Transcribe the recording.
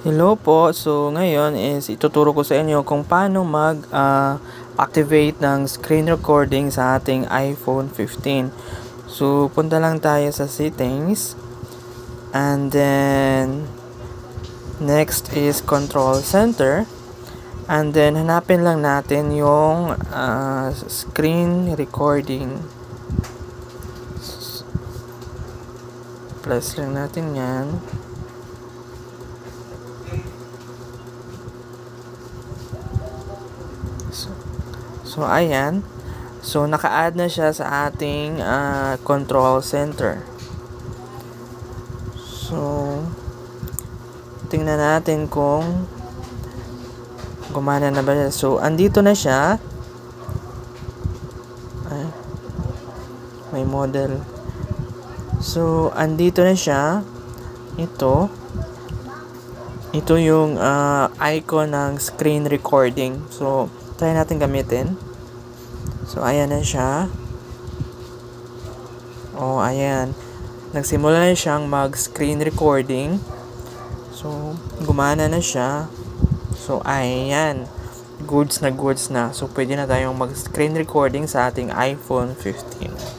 Hello po. So, ngayon is ituturo ko sa inyo kung paano activate ng screen recording sa ating iPhone 15. So, punta lang tayo sa settings. And then, next is control center. And then, hanapin lang natin yung screen recording. Plus lang natin yan. So, ayan. So, naka-add na siya sa ating control center. So, tingnan natin kung gumana na ba siya. So, andito na siya. Ay, may model. So, andito na siya. Ito yung icon ng screen recording. So, try natin gamitin. So, ayan na siya. Oh, ayan. Nagsimula na siyang mag-screen recording. So, gumana na siya. So, ayan. Goods na. So, pwede na tayong mag-screen recording sa ating iPhone 15.